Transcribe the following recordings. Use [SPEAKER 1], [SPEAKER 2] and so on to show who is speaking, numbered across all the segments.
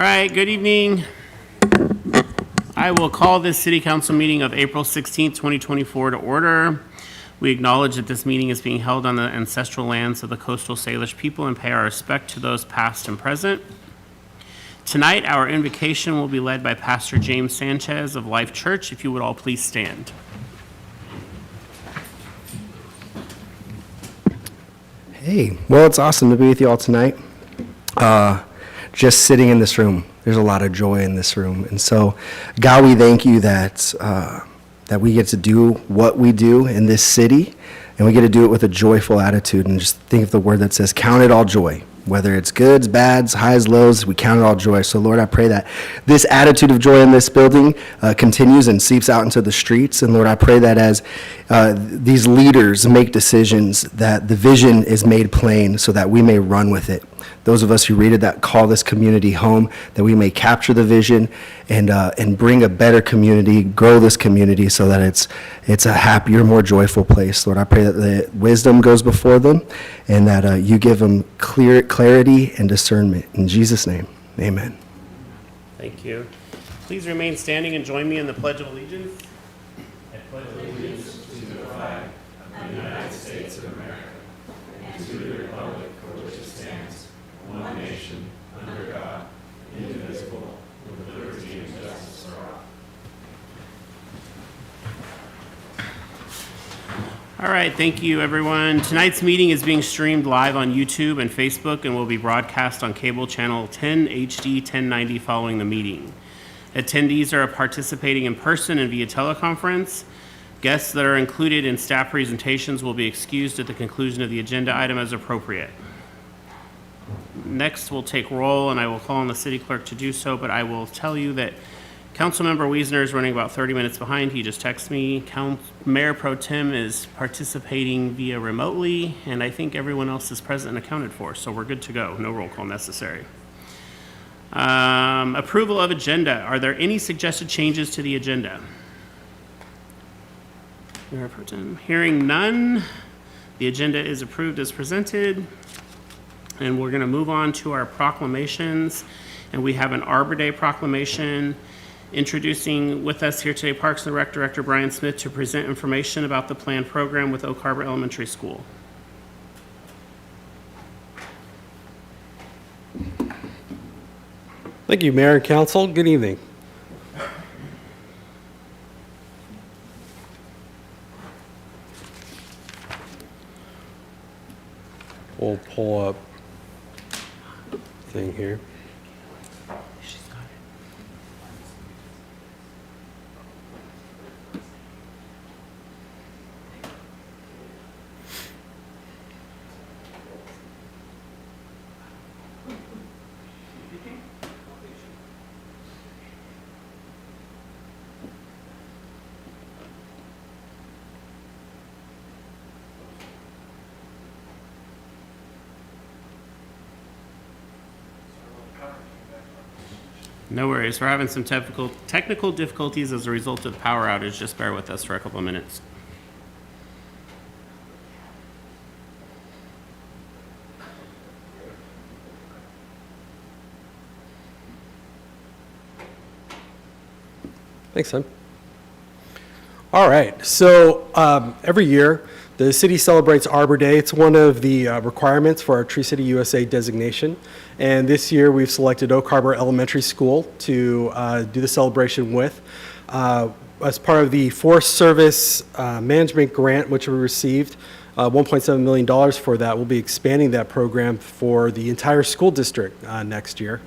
[SPEAKER 1] All right, good evening. I will call this City Council meeting of April 16th, 2024 to order. We acknowledge that this meeting is being held on the ancestral lands of the Coastal Salish people and pay our respect to those past and present. Tonight, our invocation will be led by Pastor James Sanchez of Life Church. If you would all please stand.
[SPEAKER 2] Hey, well, it's awesome to be with you all tonight. Just sitting in this room, there's a lot of joy in this room. And so, God, we thank you that we get to do what we do in this city, and we get to do it with a joyful attitude. And just think of the word that says, count it all joy. Whether it's goods, bads, highs, lows, we count it all joy. So, Lord, I pray that this attitude of joy in this building continues and seeps out into the streets. And, Lord, I pray that as these leaders make decisions, that the vision is made plain so that we may run with it. Those of us who read it that call this community home, that we may capture the vision and bring a better community, grow this community so that it's a happier, more joyful place. Lord, I pray that the wisdom goes before them and that you give them clarity and discernment. In Jesus' name, amen.
[SPEAKER 1] Thank you. Please remain standing and join me in the Pledge of Allegiance.
[SPEAKER 3] I pledge allegiance to the flag of the United States of America and to the republic for which it stands, one nation, under God, indivisible, with liberty and justice for all.
[SPEAKER 1] All right, thank you, everyone. Tonight's meeting is being streamed live on YouTube and Facebook and will be broadcast on cable channel 10 HD 1090 following the meeting. Attendees are participating in person and via teleconference. Guests that are included in staff presentations will be excused at the conclusion of the agenda item as appropriate. Next, we'll take roll, and I will call on the city clerk to do so, but I will tell you that Councilmember Wiesner is running about 30 minutes behind. He just texted me. Mayor Pro Tem is participating via remotely, and I think everyone else is present and accounted for, so we're good to go. No roll call necessary. Approval of agenda. Are there any suggested changes to the agenda? Mayor Pro Tem, hearing none, the agenda is approved as presented. And we're going to move on to our proclamations. And we have an Arbor Day Proclamation. Introducing with us here today, Parks and Rec Director Brian Smith to present information about the planned program with Oak Harbor Elementary School.
[SPEAKER 4] Thank you, Mayor and Council. Good evening. We'll pull up thing here.
[SPEAKER 1] No worries. We're having some technical difficulties as a result of the power outage. Just bear with us for a couple of minutes.
[SPEAKER 4] Thanks, son. All right. So every year, the city celebrates Arbor Day. It's one of the requirements for our Tree City USA designation. And this year, we've selected Oak Harbor Elementary School to do the celebration with. As part of the Forest Service Management Grant, which we received, $1.7 million for that. We'll be expanding that program for the entire school district next year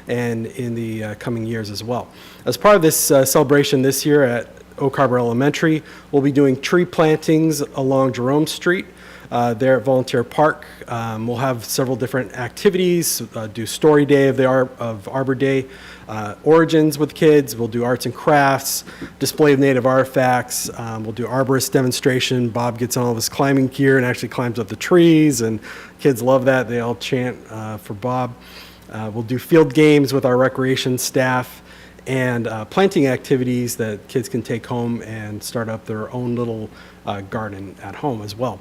[SPEAKER 4] and in the coming years as well. As part of this celebration this year at Oak Harbor Elementary, we'll be doing tree plantings along Jerome Street there at Volunteer Park. We'll have several different activities, do Story Day of Arbor Day, origins with kids. We'll do arts and crafts, display of native artifacts. We'll do arborist demonstration. Bob gets on all of his climbing gear and actually climbs up the trees, and kids love that. They all chant for Bob. We'll do field games with our recreation staff and planting activities that kids can take home and start up their own little garden at home as well.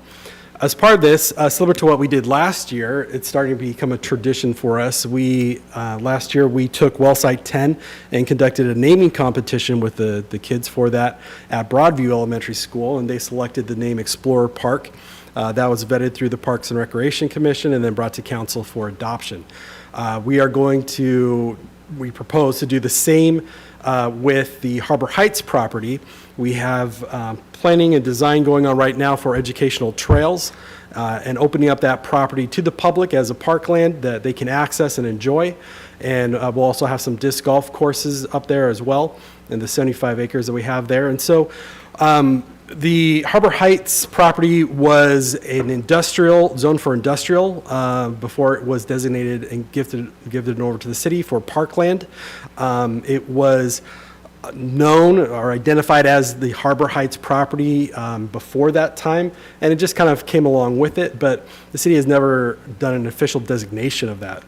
[SPEAKER 4] As part of this, similar to what we did last year, it's starting to become a tradition for us. Last year, we took Well Site 10 and conducted a naming competition with the kids for that at Broadview Elementary School, and they selected the name Explorer Park. That was vetted through the Parks and Recreation Commission and then brought to council for adoption. We propose to do the same with the Harbor Heights property. We have planning and design going on right now for educational trails and opening up that property to the public as a parkland that they can access and enjoy. And we'll also have some disc golf courses up there as well in the 75 acres that we have there. And so the Harbor Heights property was an industrial, zone for industrial, before it was designated and gifted over to the city for parkland. It was known or identified as the Harbor Heights property before that time, and it just kind of came along with it, but the city has never done an official designation of that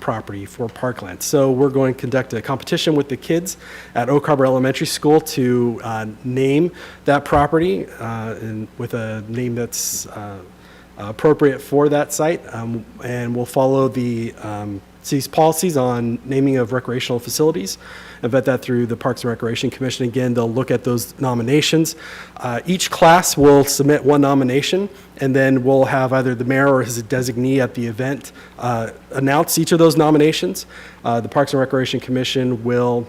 [SPEAKER 4] property for parkland. So we're going to conduct a competition with the kids at Oak Harbor Elementary School to name that property and with a name that's appropriate for that site, and we'll follow the city's policies on naming of recreational facilities and vet that through the Parks and Recreation Commission. Again, they'll look at those nominations. Each class will submit one nomination, and then we'll have either the mayor or his designee at the event announce each of those nominations. The Parks and Recreation Commission will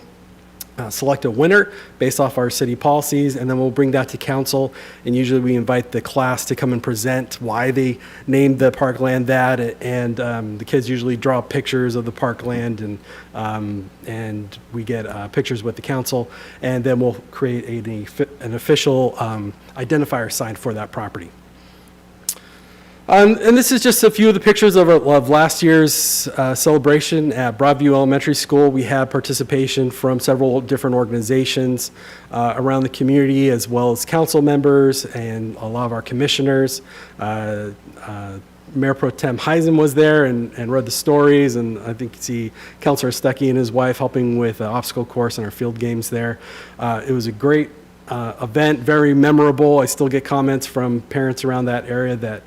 [SPEAKER 4] select a winner based off our city policies, and then we'll bring that to council. And usually we invite the class to come and present why they named the parkland that, and the kids usually draw pictures of the parkland, and we get pictures with the council, and then we'll create an official identifier sign for that property. And this is just a few of the pictures of last year's celebration at Broadview Elementary School. We had participation from several different organizations around the community, as well as council members and a lot of our commissioners. Mayor Pro Tem Heisen was there and read the stories, and I think you see Councilor Stuckey and his wife helping with the obstacle course and our field games there. It was a great event, very memorable. I still get comments from parents around that area that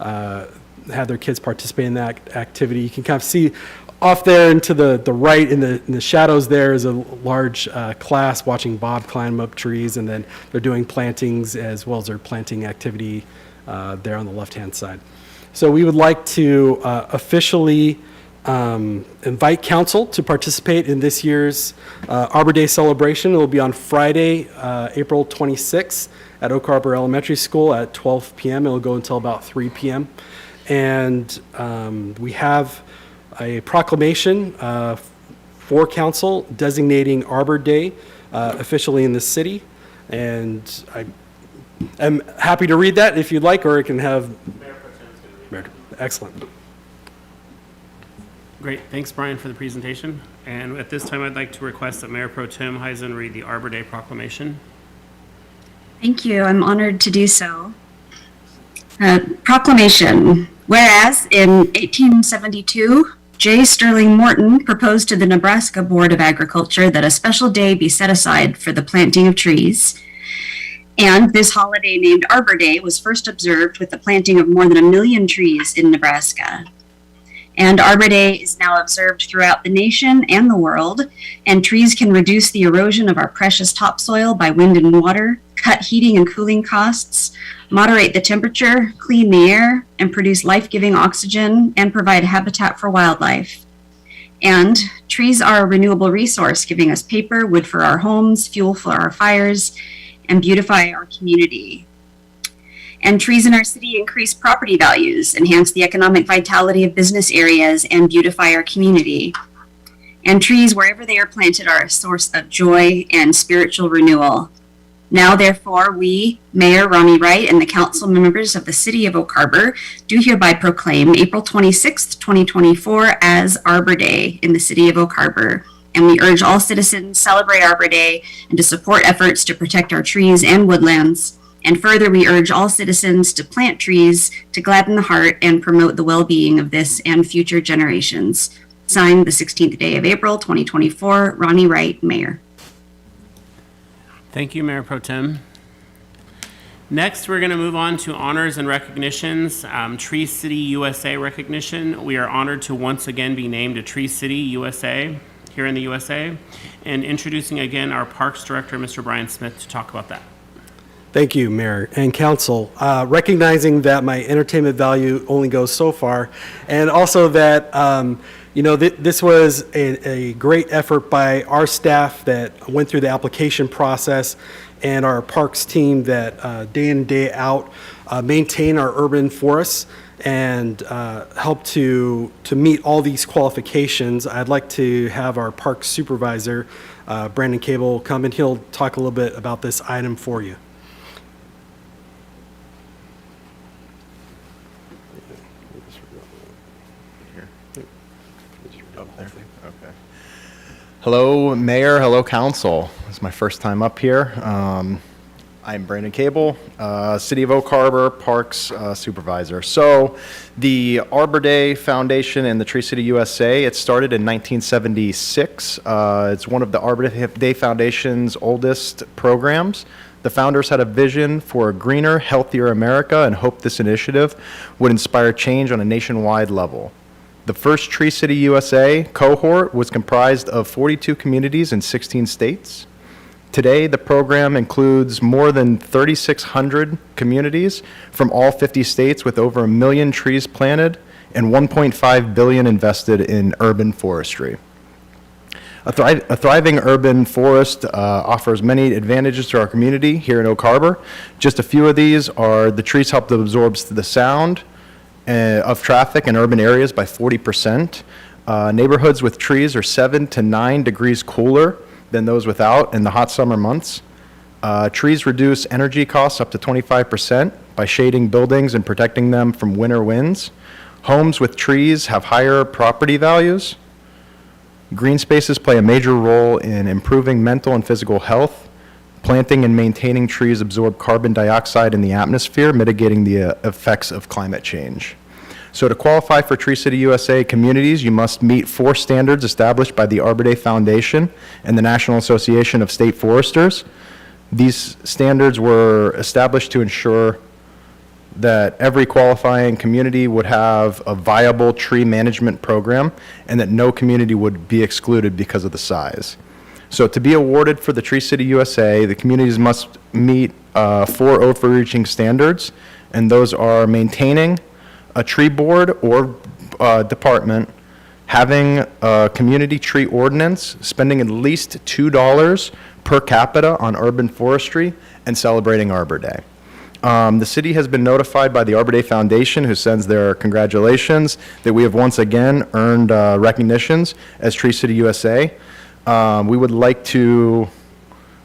[SPEAKER 4] have their kids participate in that activity. You can kind of see off there into the right in the shadows there is a large class watching Bob climb up trees, and then they're doing plantings as well as their planting activity there on the left-hand side. So we would like to officially invite council to participate in this year's Arbor Day celebration. It will be on Friday, April 26th at Oak Harbor Elementary School at 12 p.m. It'll go until about 3 p.m. And we have a proclamation for council designating Arbor Day officially in the city. And I'm happy to read that if you'd like, or I can have... Mayor Pro Tem's going to read it. Excellent.
[SPEAKER 1] Great, thanks Brian for the presentation. And at this time, I'd like to request that Mayor Pro Tem Heisen read the Arbor Day Proclamation.
[SPEAKER 5] Thank you, I'm honored to do so. Proclamation. Whereas in 1872, J. Sterling Morton proposed to the Nebraska Board of Agriculture that a special day be set aside for the planting of trees. And this holiday named Arbor Day was first observed with the planting of more than 1 million trees in Nebraska. And Arbor Day is now observed throughout the nation and the world, and trees can reduce the erosion of our precious topsoil by wind and water, cut heating and cooling costs, moderate the temperature, clean the air, and produce life-giving oxygen, and provide habitat for wildlife. And trees are a renewable resource, giving us paper, wood for our homes, fuel for our fires, and beautify our community. And trees in our city increase property values, enhance the economic vitality of business areas, and beautify our community. And trees, wherever they are planted, are a source of joy and spiritual renewal. Now, therefore, we, Mayor Ronnie Wright, and the council members of the city of Oak Harbor do hereby proclaim April 26th, 2024 as Arbor Day in the city of Oak Harbor. And we urge all citizens to celebrate Arbor Day and to support efforts to protect our trees and woodlands. And further, we urge all citizens to plant trees to gladden the heart and promote the well-being of this and future generations. Signed, the 16th day of April, 2024, Ronnie Wright, Mayor.
[SPEAKER 1] Thank you, Mayor Pro Tem. Next, we're going to move on to honors and recognitions. Tree City USA recognition. We are honored to once again be named a Tree City USA here in the USA. And introducing again our Parks Director, Mr. Brian Smith, to talk about that.
[SPEAKER 4] Thank you, Mayor and Council. Recognizing that my entertainment value only goes so far, and also that, this was a great effort by our staff that went through the application process, and our parks team that day in, day out maintain our urban forests and help to meet all these qualifications. I'd like to have our park supervisor, Brandon Cable, come and he'll talk a little bit about this item for you.
[SPEAKER 3] Okay. Hello, Mayor. Hello, Council. This is my first time up here. I'm Brandon Cable, City of Oak Harbor Parks Supervisor. So the Arbor Day Foundation and the Tree City USA, it started in 1976. It's one of the Arbor Day Foundation's oldest programs. The founders had a vision for a greener, healthier America and hoped this initiative would inspire change on a nationwide level. The first Tree City USA cohort was comprised of 42 communities in 16 states. Today, the program includes more than 3,600 communities from all 50 states with over 1 million trees planted and $1.5 billion invested in urban forestry. A thriving urban forest offers many advantages to our community here in Oak Harbor. Just a few of these are the trees help to absorb the sound of traffic in urban areas by 40%. Neighborhoods with trees are 7 to 9 degrees cooler than those without in the hot summer months. Trees reduce energy costs up to 25% by shading buildings and protecting them from winter winds. Homes with trees have higher property values. Green spaces play a major role in improving mental and physical health. Planting and maintaining trees absorb carbon dioxide in the atmosphere, mitigating the effects of climate change. So to qualify for Tree City USA communities, you must meet 4 standards established by the Arbor Day Foundation and the National Association of State Foresters. These standards were established to ensure that every qualifying community would have a viable tree management program and that no community would be excluded because of the size. So to be awarded for the Tree City USA, the communities must meet 4 overreaching standards, and those are maintaining a tree board or department, having a community tree ordinance, spending at least $2 per capita on urban forestry, and celebrating Arbor Day. The city has been notified by the Arbor Day Foundation, who sends their congratulations, that we have once again earned recognitions as Tree City USA. We would like to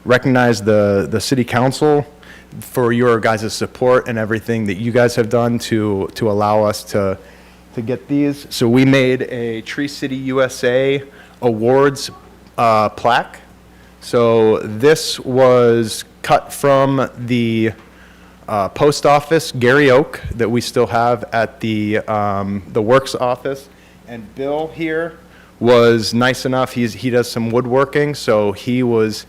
[SPEAKER 3] recognize the City Council for your guys' support and everything that you guys have done to allow us to get these. So we made a Tree City USA Awards plaque. So this was cut from the post office, Gary Oak, that we still have at the Works office. And Bill here was nice enough, he does some woodworking, so he was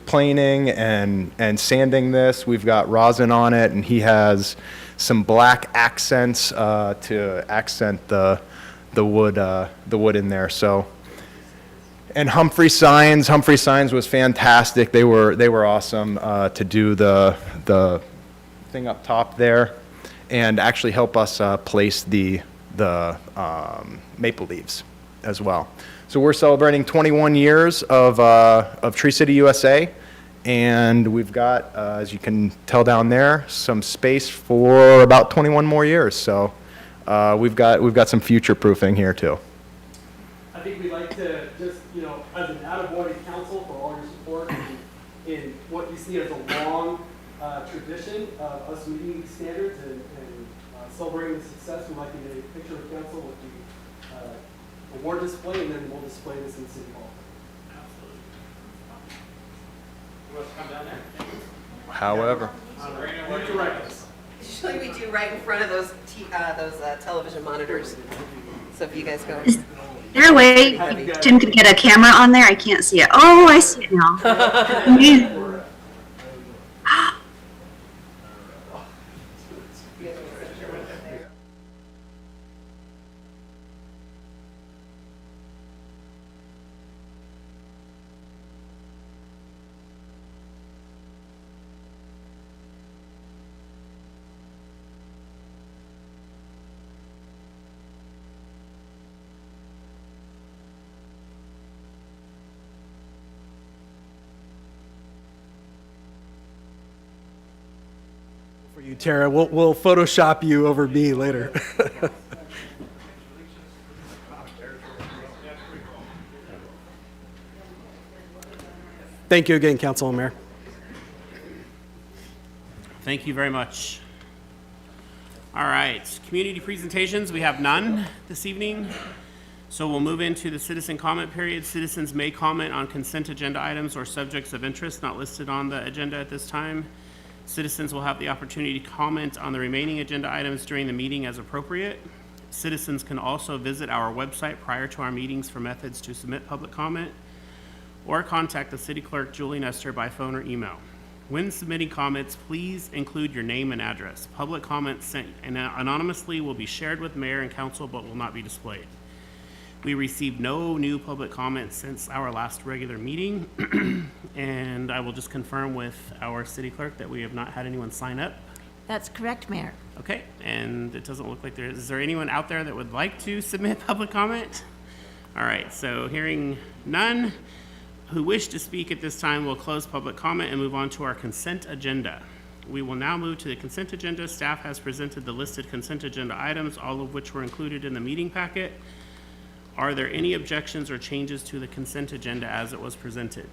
[SPEAKER 3] planing and sanding this. We've got rosin on it, and he has some black accents to accent the wood in there. So, and Humphrey Signs was fantastic. They were awesome to do the thing up top there, and actually help us place the maple leaves as well. So we're celebrating 21 years of Tree City USA, and we've got, as you can tell down there, some space for about 21 more years. So we've got some future proofing here too.
[SPEAKER 4] I think we'd like to just, as an attaboy council for all your support in what you see as a long tradition of us meeting these standards and celebrating the success. We'd like to get a picture of council with the award display, and then we'll display this in City Hall.
[SPEAKER 1] Absolutely. You want to come down there?
[SPEAKER 3] However.
[SPEAKER 4] You direct us.
[SPEAKER 6] Usually we do right in front of those television monitors. So if you guys go.
[SPEAKER 5] Is there a way Tim could get a camera on there? I can't see it. Oh, I see it now. Amazing.
[SPEAKER 4] you, Tara. We'll Photoshop you over me later. Thank you again, Council and Mayor.
[SPEAKER 1] Thank you very much. All right, community presentations, we have none this evening. So we'll move into the citizen comment period. Citizens may comment on consent agenda items or subjects of interest not listed on the agenda at this time. Citizens will have the opportunity to comment on the remaining agenda items during the meeting as appropriate. Citizens can also visit our website prior to our meetings for methods to submit public comment or contact the city clerk, Julie Nestor, by phone or email. When submitting comments, please include your name and address. Public comments sent anonymously will be shared with mayor and council but will not be displayed. We received no new public comments since our last regular meeting, and I will just confirm with our city clerk that we have not had anyone sign up.
[SPEAKER 7] That's correct, Mayor.
[SPEAKER 1] Okay, and it doesn't look like is there anyone out there that would like to submit public comment? All right, so hearing none who wish to speak at this time, we'll close public comment and move on to our consent agenda. We will now move to the consent agenda. Staff has presented the listed consent agenda items, all of which were included in the meeting packet. Are there any objections or changes to the consent agenda as it was presented?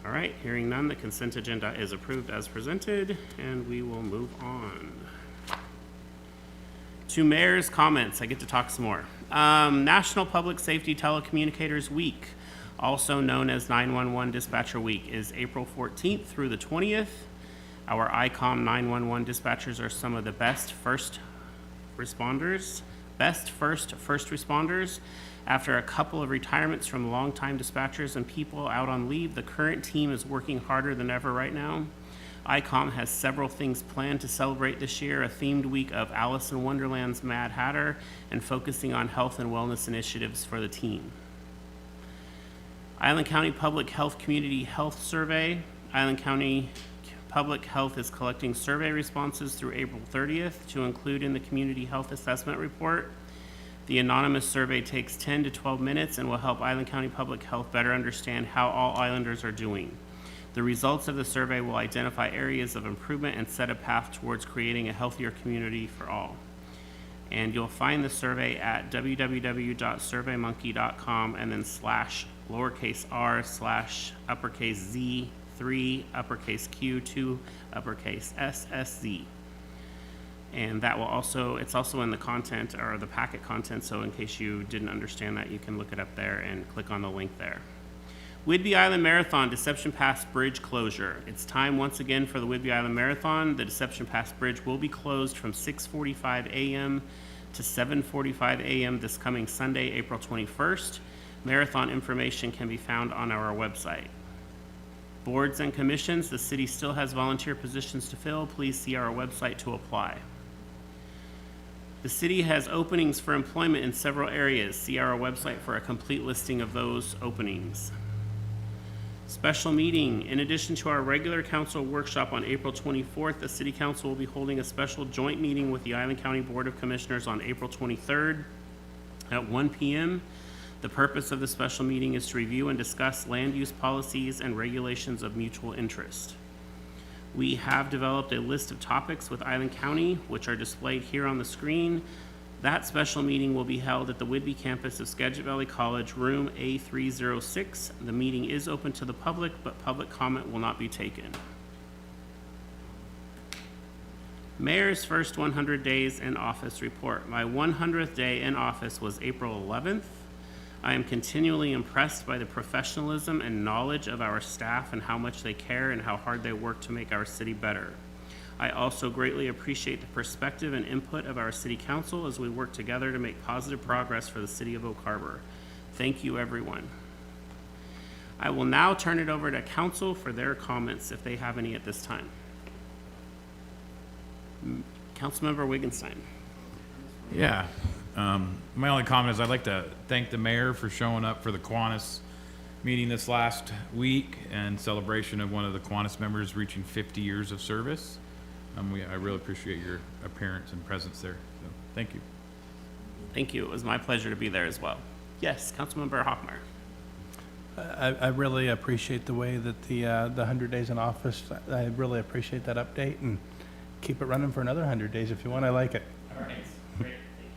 [SPEAKER 1] All right, hearing none, the consent agenda is approved as presented, and we will move on to mayor's comments. I get to talk some more. National Public Safety Telecommunicators Week, also known as 911 Dispatcher Week, is April 14th through the 20th. Our ICOM 911 dispatchers are some of the best first responders. After a couple of retirements from longtime dispatchers and people out on leave, the current team is working harder than ever right now. ICOM has several things planned to celebrate this year, a themed week of Alice in Wonderland's Mad Hatter, and focusing on health and wellness initiatives for the team. Island County Public Health Community Health Survey. Island County Public Health is collecting survey responses through April 30th to include in the Community Health Assessment Report. The anonymous survey takes 10 to 12 minutes and will help Island County Public Health better understand how all islanders are doing. The results of the survey will identify areas of improvement and set a path towards creating a healthier community for all. And you'll find the survey at www.surveymonkey.com and then /r/uppercase Z 3 uppercase Q 2 uppercase SSZ. And that will also, it's also in the content or the packet content, so in case you didn't understand that, you can look it up there and click on the link there. Whidbey Island Marathon Deception Pass Bridge closure. It's time once again for the Whidbey Island Marathon. The Deception Pass Bridge will be closed from 6:45 a.m. to 7:45 a.m. this coming Sunday, April 21st. Marathon information can be found on our website. Boards and commissions, the city still has volunteer positions to fill. Please see our website to apply. The city has openings for employment in several areas. See our website for a complete listing of those openings. Special meeting. In addition to our regular council workshop on April 24th, the City Council will be holding a special joint meeting with the Island County Board of Commissioners on April 23rd at 1 p.m. The purpose of the special meeting is to review and discuss land use policies and regulations of mutual interest. We have developed a list of topics with Island County, which are displayed here on the screen. That special meeting will be held at the Whidbey campus of Skagit Valley College, room A306. The meeting is open to the public, but public comment will not be taken. Mayor's first 100 days in office report. My 100th day in office was April 11th. I am continually impressed by the professionalism and knowledge of our staff and how much they care and how hard they work to make our city better. I also greatly appreciate the perspective and input of our city council as we work together to make positive progress for the city of Oak Harbor. Thank you, everyone. I will now turn it over to council for their comments if they have any at this time. Councilmember Wigginstein.
[SPEAKER 3] Yeah. My only comment is I'd like to thank the mayor for showing up for the Kiwanis meeting this last week and celebration of one of the Kiwanis members reaching 50 years of service. I really appreciate your appearance and presence there. So, thank you.
[SPEAKER 1] Thank you. It was my pleasure to be there as well. Yes, Councilmember Hoffmeyer.
[SPEAKER 3] I really appreciate the way that the 100 days in office, I really appreciate that update, and keep it running for another 100 days if you want. I like it.
[SPEAKER 1] All right, great, thank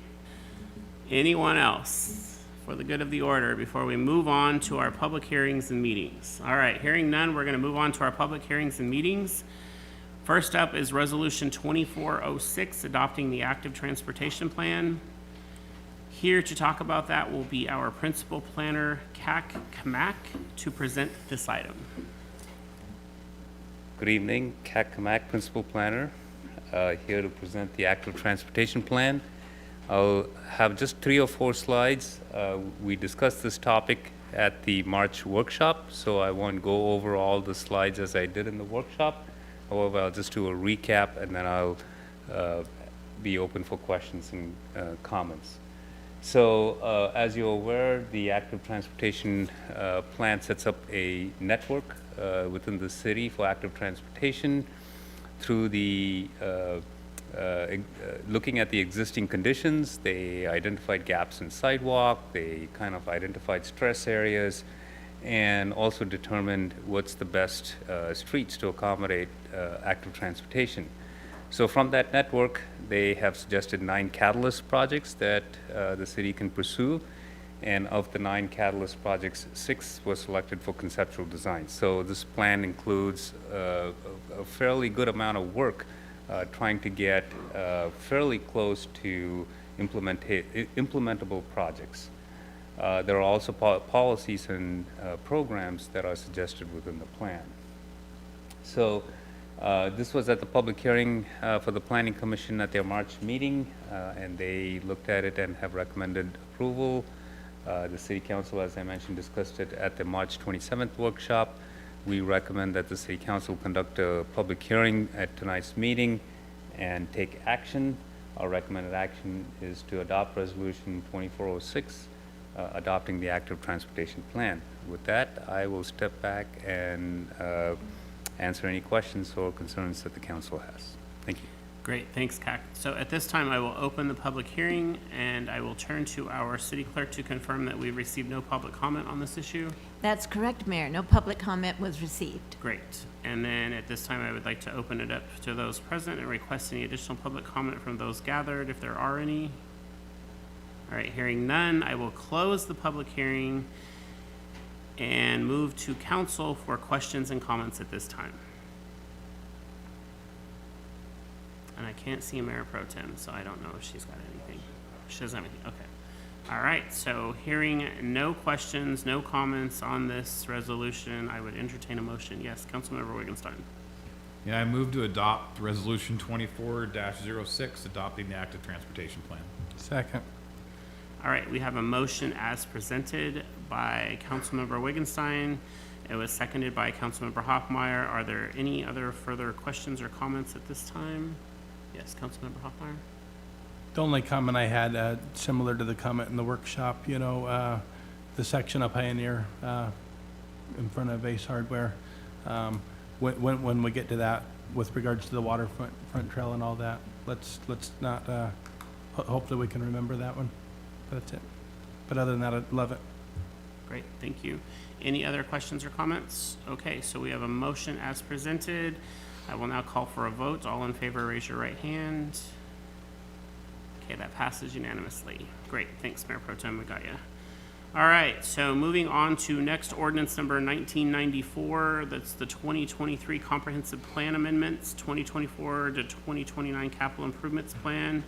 [SPEAKER 1] you. Anyone else for the good of the order before we move on to our public hearings and meetings? All right, hearing none, we're going to move on to our public hearings and meetings. First up is Resolution 2406, adopting the Active Transportation Plan. Here to talk about that will be our Principal Planner, Kak Kamak, to present this item.
[SPEAKER 7] Good evening, Kak Kamak, Principal Planner, here to present the Active Transportation Plan. I'll have just 3 or 4 slides. We discussed this topic at the March workshop, so I won't go over all the slides as I did in the workshop. However, I'll just do a recap, and then I'll be open for questions and comments. So, as you're aware, the Active Transportation Plan sets up a network within the city for active transportation through the looking at the existing conditions. They identified gaps in sidewalk, they kind of identified stress areas, and also determined what's the best streets to accommodate active transportation. So from that network, they have suggested 9 catalyst projects that the city can pursue. And of the 9 catalyst projects, 6 were selected for conceptual design. So this plan includes a fairly good amount of work trying to get fairly close to implementable projects. There are also policies and programs that are suggested within the plan. So this was at the public hearing for the Planning Commission at their March meeting, and they looked at it and have recommended approval. The City Council, as I mentioned, discussed it at the March 27th workshop. We recommend that the City Council conduct a public hearing at tonight's meeting and take action. Our recommended action is to adopt Resolution 2406, adopting the Active Transportation Plan. With that, I will step back and answer any questions or concerns that the council has. Thank you.
[SPEAKER 1] Great, thanks, Kak. So at this time, I will open the public hearing, and I will turn to our city clerk to confirm that we received no public comment on this issue.
[SPEAKER 8] That's correct, Mayor. No public comment was received.
[SPEAKER 1] Great. And then at this time, I would like to open it up to those present and request any additional public comment from those gathered, if there are any. All right, hearing none, I will close the public hearing and move to council for questions and comments at this time. And I can't see Mayor Pro Tem, so I don't know if she's got anything. She doesn't have anything, okay. All right, so hearing no questions, no comments on this resolution, I would entertain a motion. Yes, Councilmember Wittgenstein.
[SPEAKER 9] Yeah, I move to adopt Resolution 24-06, adopting the Active Transportation Plan.
[SPEAKER 3] Second.
[SPEAKER 1] All right, we have a motion as presented by Councilmember Wittgenstein. It was seconded by Councilmember Hoffmeyer. Are there any other further questions or comments at this time? Yes, Councilmember Hoffmeyer.
[SPEAKER 3] The only comment I had, similar to the comment in the workshop, you know, the section of Pioneer in front of Ace Hardware, when we get to that with regards to the waterfront trail and all that, let's not, hopefully we can remember that one. That's it. But other than that, I love it.
[SPEAKER 1] Great, thank you. Any other questions or comments? Okay, so we have a motion as presented. I will now call for a vote. All in favor, raise your right hand. Okay, that passes unanimously. Great, thanks, Mayor Pro Tem, we got you. All right, so moving on to next ordinance number 1994. That's the 2023 Comprehensive Plan Amendments, 2024 to 2029 Capital Improvements Plan.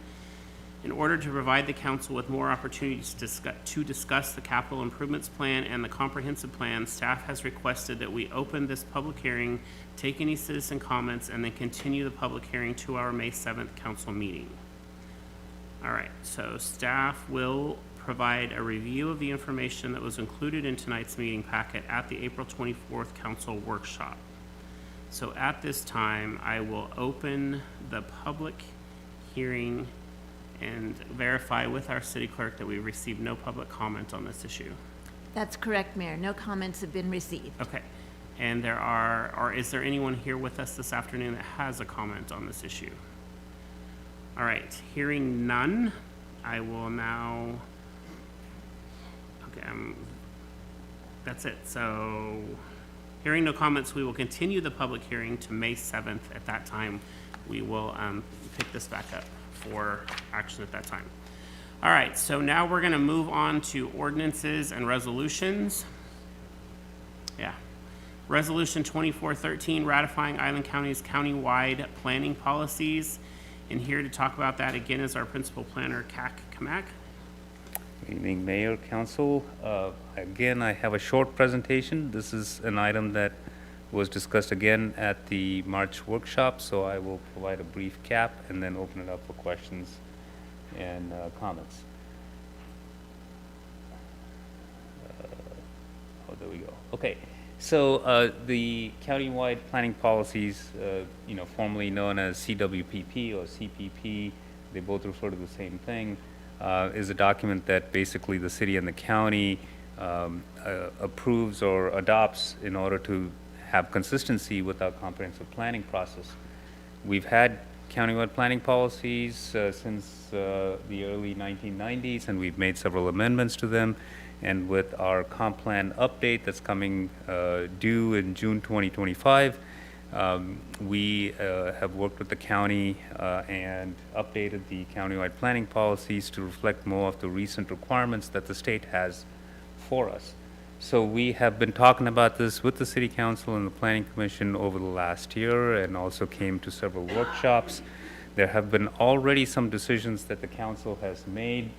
[SPEAKER 1] In order to provide the council with more opportunities to discuss the capital improvements plan and the comprehensive plan, staff has requested that we open this public hearing, take any citizen comments, and then continue the public hearing to our May 7th council meeting. All right, so staff will provide a review of the information that was included in tonight's meeting packet at the April 24th council workshop. So at this time, I will open the public hearing and verify with our city clerk that we received no public comment on this issue.
[SPEAKER 8] That's correct, Mayor. No comments have been received.
[SPEAKER 1] Okay. And is there anyone here with us this afternoon that has a comment on this issue? All right, hearing none, I will now, okay, that's it. So, hearing no comments, we will continue the public hearing to May 7th. At that time, we will pick this back up for action at that time. All right, so now we're going to move on to ordinances and resolutions. Yeah. Resolution 2413, ratifying Island County's countywide planning policies. And here to talk about that again is our principal planner, Kak Kamak.
[SPEAKER 7] Good evening, Mayor, Council. Again, I have a short presentation. This is an item that was discussed again at the March workshop, so I will provide a brief cap and then open it up for questions and comments. Oh, there we go. Okay. So the countywide planning policies, formerly known as CWPP or CPP, they both refer to the same thing, is a document that basically the city and the county approves or adopts in order to have consistency with our comprehensive planning process. We've had countywide planning policies since the early 1990s, and we've made several amendments to them. And with our comp plan update that's coming due in June 2025, we have worked with the county and updated the countywide planning policies to reflect more of the recent requirements that the state has for us. So we have been talking about this with the City Council and the Planning Commission over the last year, and also came to several workshops. There have been already some decisions that the council has made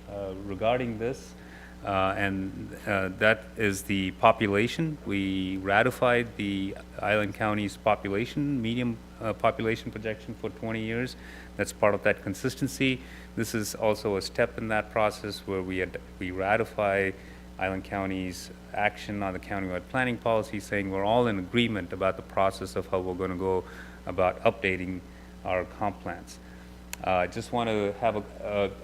[SPEAKER 7] regarding this. That is the population. We ratified the Island County's population, medium population projection for 20 years. That's part of that consistency. This is also a step in that process where we ratify Island County's action on the countywide planning policy, saying we're all in agreement about the process of how we're going to go about updating our comp plans. I just want to have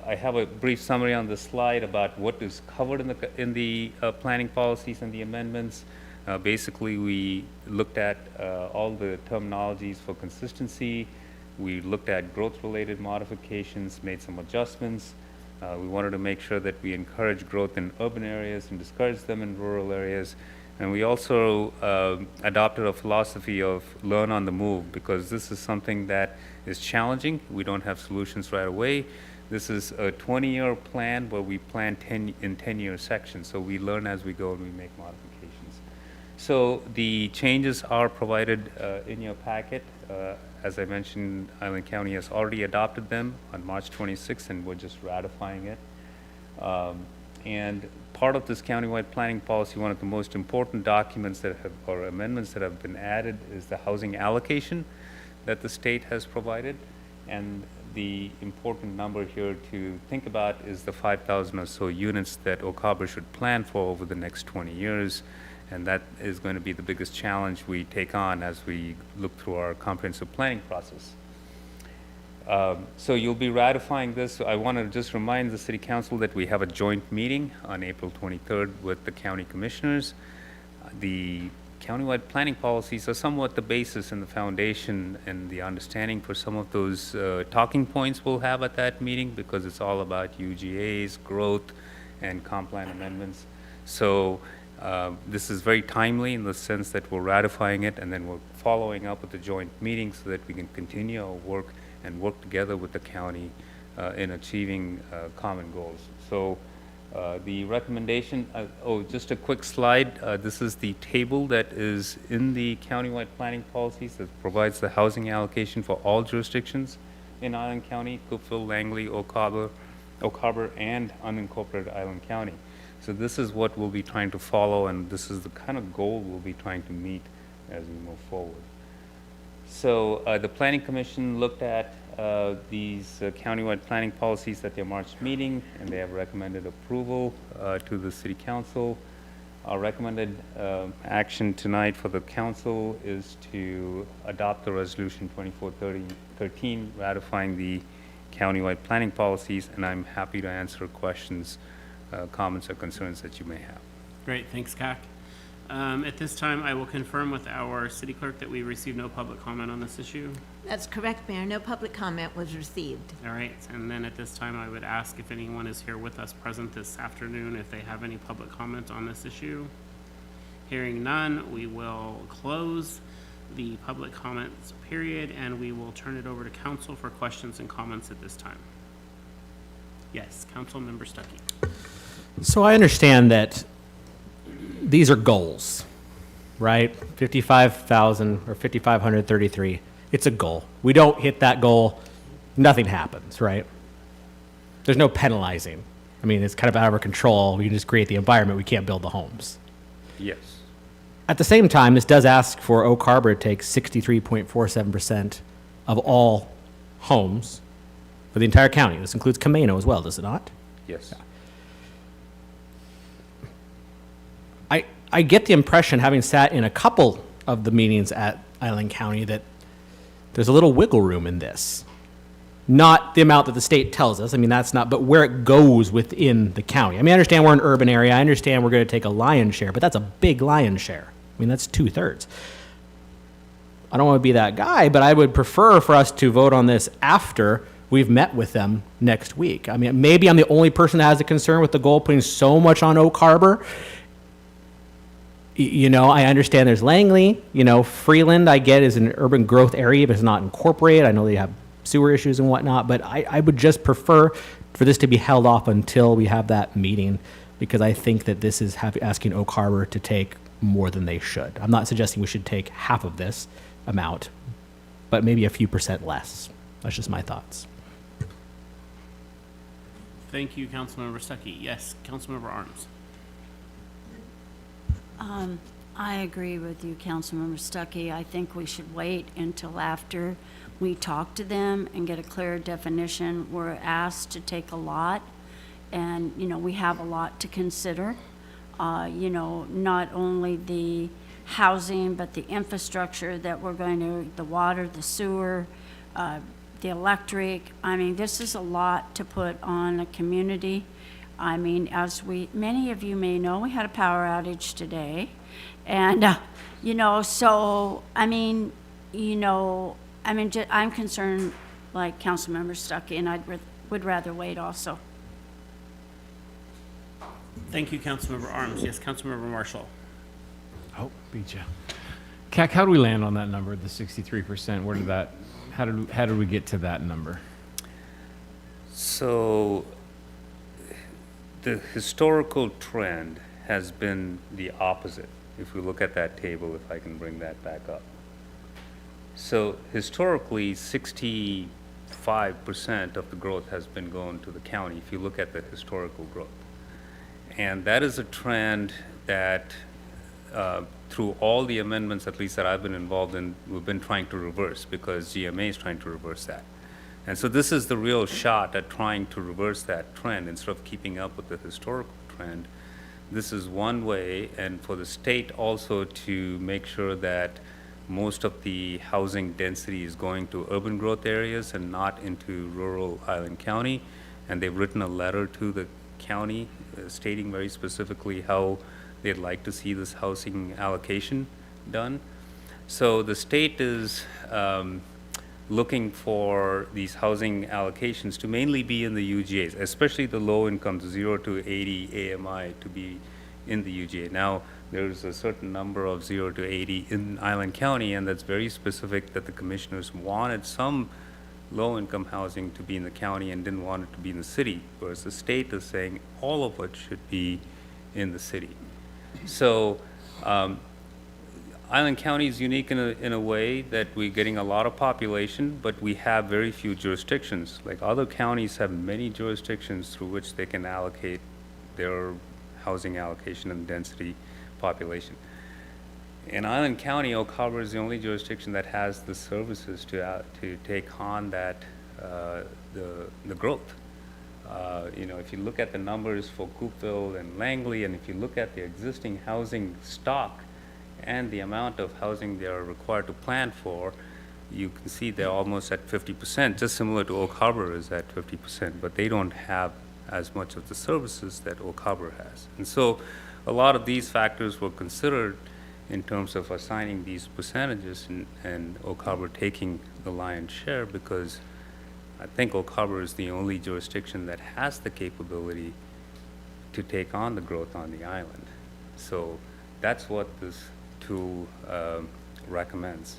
[SPEAKER 7] I have a brief summary on the slide about what is covered in the planning policies and the amendments. Basically, we looked at all the terminologies for consistency. We looked at growth-related modifications, made some adjustments. We wanted to make sure that we encourage growth in urban areas and discourage them in rural areas. And we also adopted a philosophy of learn on the move, because this is something that is challenging. We don't have solutions right away. This is a 20-year plan where we plan in 10-year sections. So we learn as we go and we make modifications. So the changes are provided in your packet. As I mentioned, Island County has already adopted them on March 26th, and we're just ratifying it. And part of this countywide planning policy, one of the most important documents or amendments that have been added is the housing allocation that the state has provided. And the important number here to think about is the 5,000 or so units that Oak Harbor should plan for over the next 20 years. And that is going to be the biggest challenge we take on as we look through our comprehensive planning process. So you'll be ratifying this. I want to just remind the City Council that we have a joint meeting on April 23rd with the county commissioners. The countywide planning policies are somewhat the basis and the foundation and the understanding for some of those talking points we'll have at that meeting, because it's all about UGAs, growth, and comp plan amendments. So this is very timely in the sense that we're ratifying it, and then we're following up with the joint meeting so that we can continue our work and work together with the county in achieving common goals. So the recommendation, just a quick slide. This is the table that is in the countywide planning policies that provides the housing allocation for all jurisdictions in Island County: Cookeville, Langley, Oak Harbor, and unincorporated Island County. So this is what we'll be trying to follow, and this is the kind of goal we'll be trying to meet as we move forward. So the Planning Commission looked at these countywide planning policies at their March meeting, and they have recommended approval to the City Council. Our recommended action tonight for the Council is to adopt the Resolution 2413 ratifying the countywide planning policies, and I'm happy to answer questions, comments, or concerns that you may have.
[SPEAKER 1] Great, thanks, Kak. At this time, I will confirm with our city clerk that we received no public comment on this issue.
[SPEAKER 8] That's correct, Mayor. No public comment was received.
[SPEAKER 1] All right, and then at this time, I would ask if anyone is here with us present this afternoon, if they have any public comment on this issue. Hearing none, we will close the public comments period, and we will turn it over to council for questions and comments at this time. Yes, Councilmember Stuckey.
[SPEAKER 10] So I understand that these are goals, right? 55,000 or 5,533. It's a goal. We don't hit that goal, nothing happens, right? There's no penalizing. I mean, it's kind of out of our control. We can just create the environment. We can't build the homes.
[SPEAKER 7] Yes.
[SPEAKER 10] At the same time, this does ask for Oak Harbor to take 63.47% of all homes for the entire county. This includes Camano as well, does it not?
[SPEAKER 7] Yes.
[SPEAKER 10] I get the impression, having sat in a couple of the meetings at Island County, that there's a little wiggle room in this. Not the amount that the state tells us, I mean, that's not, but where it goes within the county. I mean, I understand we're an urban area, I understand we're going to take a lion's share, but that's a big lion's share. I mean, that's 2/3. I don't want to be that guy, but I would prefer for us to vote on this after we've met with them next week. I mean, maybe I'm the only person that has a concern with the goal putting so much on Oak Harbor. You know, I understand there's Langley, you know, Freeland, I get is an urban growth area, but it's not incorporated. I know they have sewer issues and whatnot, but I would just prefer for this to be held off until we have that meeting, because I think that this is asking Oak Harbor to take more than they should. I'm not suggesting we should take half of this amount, but maybe a few percent less. That's just my thoughts.
[SPEAKER 1] Thank you, Councilmember Stuckey. Yes, Councilmember Arms.
[SPEAKER 11] I agree with you, Councilmember Stuckey. I think we should wait until after we talk to them and get a clear definition. We're asked to take a lot, and, you know, we have a lot to consider. You know, not only the housing, but the infrastructure that we're going to, the water, the sewer, the electric. I mean, this is a lot to put on a community. I mean, as many of you may know, we had a power outage today. And, you know, so, I mean, you know, I'm concerned like Councilmember Stuckey, and I would rather wait also.
[SPEAKER 1] Thank you, Councilmember Arms. Yes, Councilmember Marshall.
[SPEAKER 3] Oh, beat you. Cac, how do we land on that number, the 63%? Where did that, how did we get to that number?
[SPEAKER 7] So the historical trend has been the opposite. If we look at that table, if I can bring that back up. So historically, 65% of the growth has been going to the county, if you look at the historical growth. And that is a trend that through all the amendments, at least that I've been involved in, we've been trying to reverse, because GMA is trying to reverse that. And so this is the real shot at trying to reverse that trend instead of keeping up with the historical trend. This is one way, and for the state also to make sure that most of the housing density is going to urban growth areas and not into rural Island County. And they've written a letter to the county stating very specifically how they'd like to see this housing allocation done. So the state is looking for these housing allocations to mainly be in the UGAs, especially the low income, 0 to 80 AMI, to be in the UGA. Now, there's a certain number of 0 to 80 in Island County, and that's very specific that the commissioners wanted some low-income housing to be in the county and didn't want it to be in the city, whereas the state is saying all of it should be in the city. So Island County is unique in a way that we're getting a lot of population, but we have very few jurisdictions. Like other counties have many jurisdictions through which they can allocate their housing allocation and density population. In Island County, Oak Harbor is the only jurisdiction that has the services to take on that the growth. You know, if you look at the numbers for Coopville and Langley, and if you look at the existing housing stock and the amount of housing they are required to plan for, you can see they're almost at 50%, just similar to Oak Harbor is at 50%, but they don't have as much of the services that Oak Harbor has. And so a lot of these factors were considered in terms of assigning these percentages, and Oak Harbor taking the lion's share, because I think Oak Harbor is the only jurisdiction that has the capability to take on the growth on the island. So that's what this tool recommends.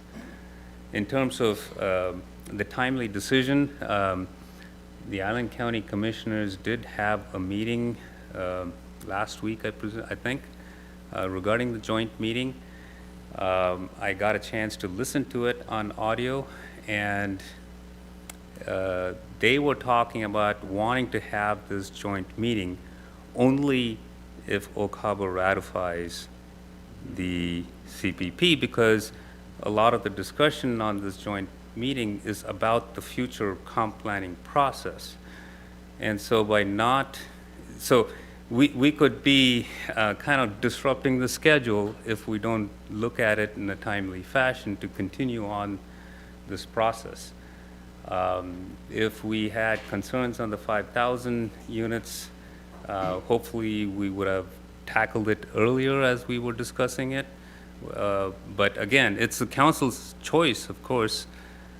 [SPEAKER 7] In terms of the timely decision, the Island County Commissioners did have a meeting last week, I think, regarding the joint meeting. I got a chance to listen to it on audio, and they were talking about wanting to have this joint meeting only if Oak Harbor ratifies the CPP, because a lot of the discussion on this joint meeting is about the future comp planning process. And so by not, so we could be kind of disrupting the schedule if we don't look at it in a timely fashion to continue on this process. If we had concerns on the 5,000 units, hopefully we would have tackled it earlier as we were discussing it. But again, it's the council's choice, of course,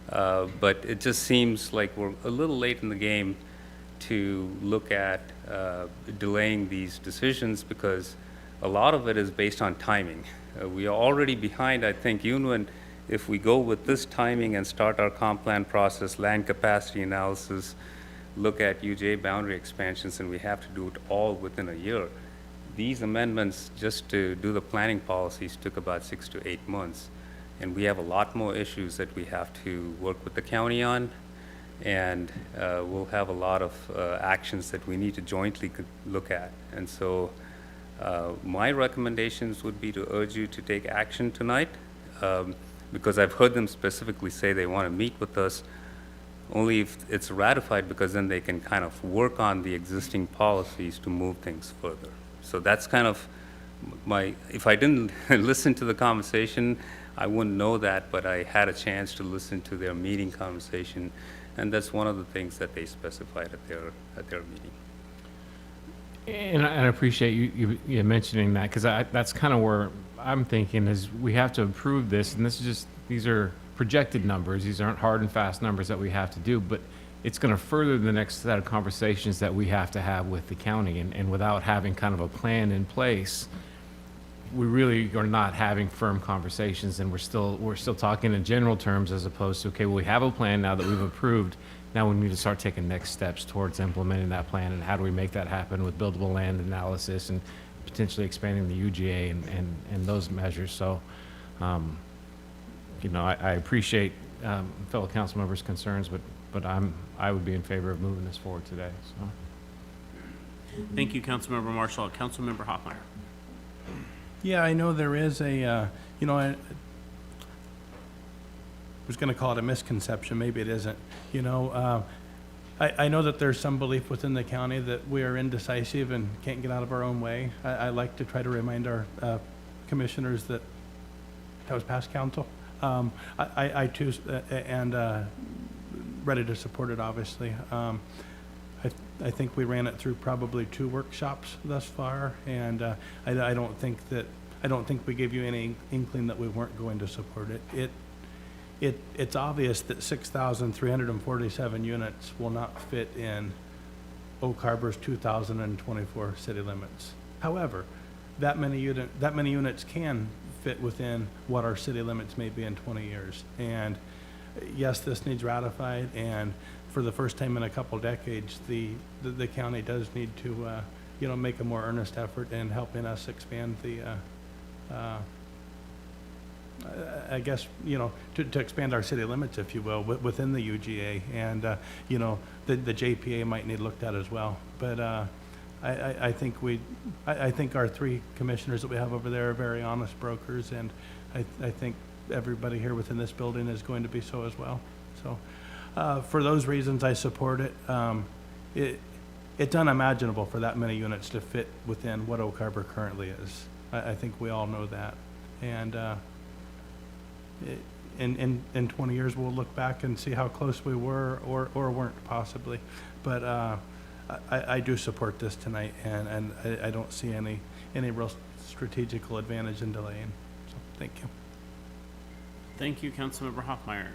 [SPEAKER 7] but it just seems like we're a little late in the game to look at delaying these decisions, because a lot of it is based on timing. We are already behind, I think, even if we go with this timing and start our comp plan process, land capacity analysis, look at UJ boundary expansions, and we have to do it all within a year. These amendments, just to do the planning policies, took about 6 to 8 months. And we have a lot more issues that we have to work with the county on. And we'll have a lot of actions that we need to jointly look at. And so my recommendations would be to urge you to take action tonight, because I've heard them specifically say they want to meet with us only if it's ratified, because then they can kind of work on the existing policies to move things further. So that's kind of if I didn't listen to the conversation, I wouldn't know that, but I had a chance to listen to their meeting conversation, and that's one of the things that they specified at their meeting.
[SPEAKER 12] And I appreciate you mentioning that, because that's kind of where I'm thinking is we have to approve this, and these are projected numbers. These aren't hard and fast numbers that we have to do, but it's going to further the next set of conversations that we have to have with the county, and without having kind of a plan in place, we really are not having firm conversations, and we're still talking in general terms, as opposed to, okay, well, we have a plan now that we've approved. Now we need to start taking next steps towards implementing that plan, and how do we make that happen with buildable land analysis and potentially expanding the UGA and those measures. So, I appreciate fellow council members' concerns, but I would be in favor of moving this forward today. So,
[SPEAKER 1] Thank you, Councilmember Marshall. Councilmember Hoffmeyer.
[SPEAKER 3] Yeah, I know there is I was going to call it a misconception, maybe it isn't. I know that there's some belief within the county that we are indecisive and can't get out of our own way. I like to try to remind our commissioners that was past council. I too, and ready to support it, obviously. I think we ran it through probably 2 workshops thus far, and I don't think we gave you any inkling that we weren't going to support it. It's obvious that 6,347 units will not fit in Oak Harbor's 2024 city limits. However, that many units can fit within what our city limits may be in 20 years. And yes, this needs ratified, and for the first time in a couple decades, the county does need to make a more earnest effort in helping us expand the I guess, to expand our city limits, if you will, within the UGA, and the JPA might need looked at as well. But I think our 3 commissioners that we have over there are very honest brokers, and I think everybody here within this building is going to be so as well. So for those reasons, I support it. It's unimaginable for that many units to fit within what Oak Harbor currently is. I think we all know that. And in 20 years, we'll look back and see how close we were or weren't possibly. But I do support this tonight, and I don't see any real strategical advantage in delaying. So thank you.
[SPEAKER 1] Thank you, Councilmember Hoffmeyer.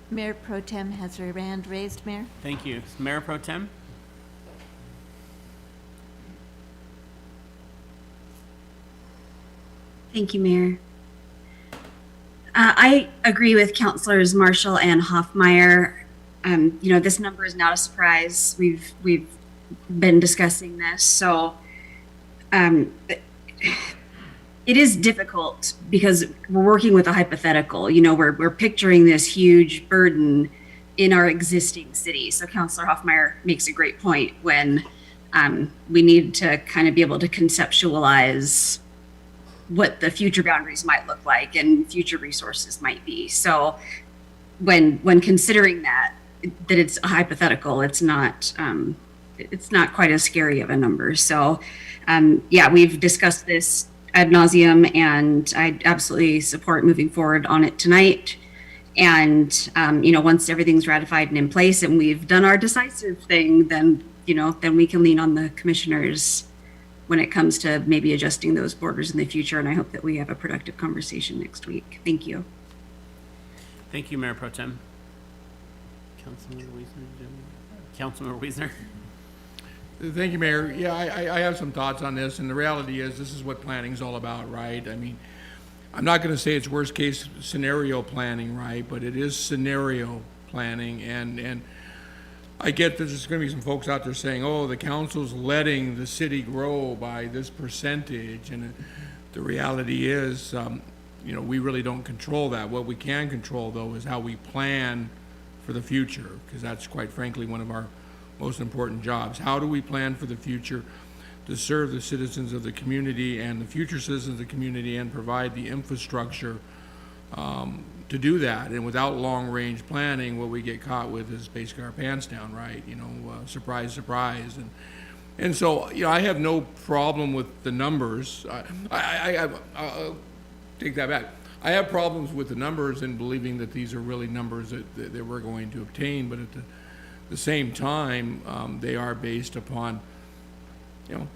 [SPEAKER 8] Mayor Pro Tem has her hand raised, Mayor.
[SPEAKER 1] Thank you. Mayor Pro Tem?
[SPEAKER 5] Thank you, Mayor. I agree with Councilors Marshall and Hoffmeyer. This number is not a surprise. We've been discussing this, so it is difficult because we're working with a hypothetical. We're picturing this huge burden in our existing city. So Councilor Hoffmeyer makes a great point when we need to kind of be able to conceptualize what the future boundaries might look like and future resources might be. So when considering that it's a hypothetical, it's not quite as scary of a number. So we've discussed this ad nauseum, and I absolutely support moving forward on it tonight. And once everything's ratified and in place and we've done our decisive thing, then we can lean on the commissioners when it comes to maybe adjusting those borders in the future. And I hope that we have a productive conversation next week. Thank you.
[SPEAKER 1] Thank you, Mayor Pro Tem. Councilmember Wiesner.
[SPEAKER 3] Thank you, Mayor. Yeah, I have some thoughts on this, and the reality is this is what planning's all about, right? I mean, I'm not going to say it's worst case scenario planning, right? But it is scenario planning, and I get that there's going to be some folks out there saying, oh, the council's letting the city grow by this percentage, and the reality is, we really don't control that. What we can control, though, is how we plan for the future, because that's, quite frankly, one of our most important jobs. How do we plan for the future to serve the citizens of the community and the future citizens of the community and provide the infrastructure to do that? And without long-range planning, what we get caught with is basically our pants down, right? Surprise, surprise. And so, I have no problem with the numbers. I'll take that back. I have problems with the numbers and believing that these are really numbers that we're going to obtain, but at the same time, they are based upon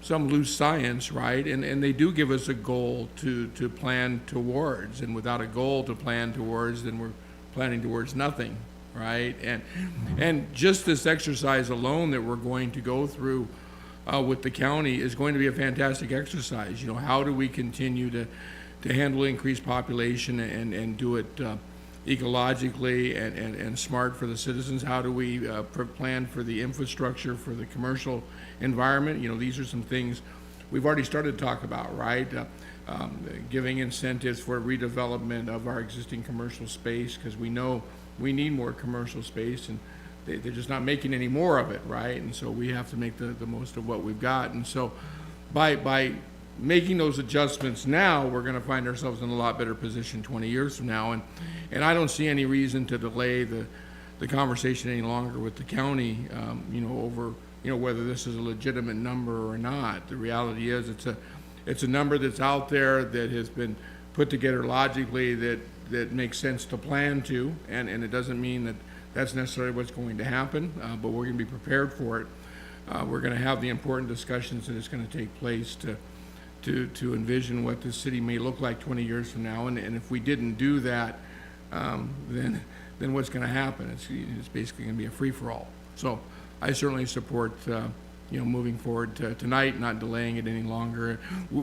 [SPEAKER 3] some loose science, right? And they do give us a goal to plan towards, and without a goal to plan towards, then we're planning towards nothing, right? And just this exercise alone that we're going to go through with the county is going to be a fantastic exercise. How do we continue to handle increased population and do it ecologically and smart for the citizens? How do we plan for the infrastructure for the commercial environment? These are some things we've already started to talk about, right? Giving incentives for redevelopment of our existing commercial space, because we know we need more commercial space, and they're just not making any more of it, right? And so we have to make the most of what we've got. And so by making those adjustments now, we're going to find ourselves in a lot better position 20 years from now. And I don't see any reason to delay the conversation any longer with the county, over, whether this is a legitimate number or not. The reality is it's a number that's out there that has been put together logically that makes sense to plan to, and it doesn't mean that that's necessarily what's going to happen, but we're going to be prepared for it. We're going to have the important discussions that is going to take place to envision what the city may look like 20 years from now, and if we didn't do that, then what's going to happen? It's basically going to be a free-for-all. So I certainly support moving forward tonight, not delaying it any longer.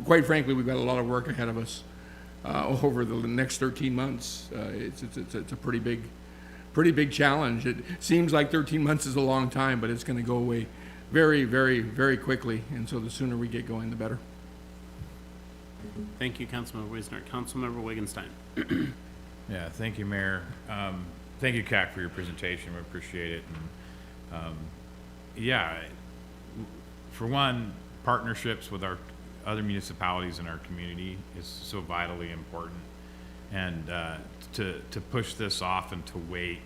[SPEAKER 3] Quite frankly, we've got a lot of work ahead of us over the next 13 months. It's a pretty big challenge. It seems like 13 months is a long time, but it's going to go away very, very, very quickly, and so the sooner we get going, the better.
[SPEAKER 1] Thank you, Councilmember Wiesner. Councilmember Wittgenstein.
[SPEAKER 9] Yeah, thank you, Mayor. Thank you, CAC, for your presentation. We appreciate it. And, for one, partnerships with our other municipalities in our community is so vitally important. And to push this off and to wait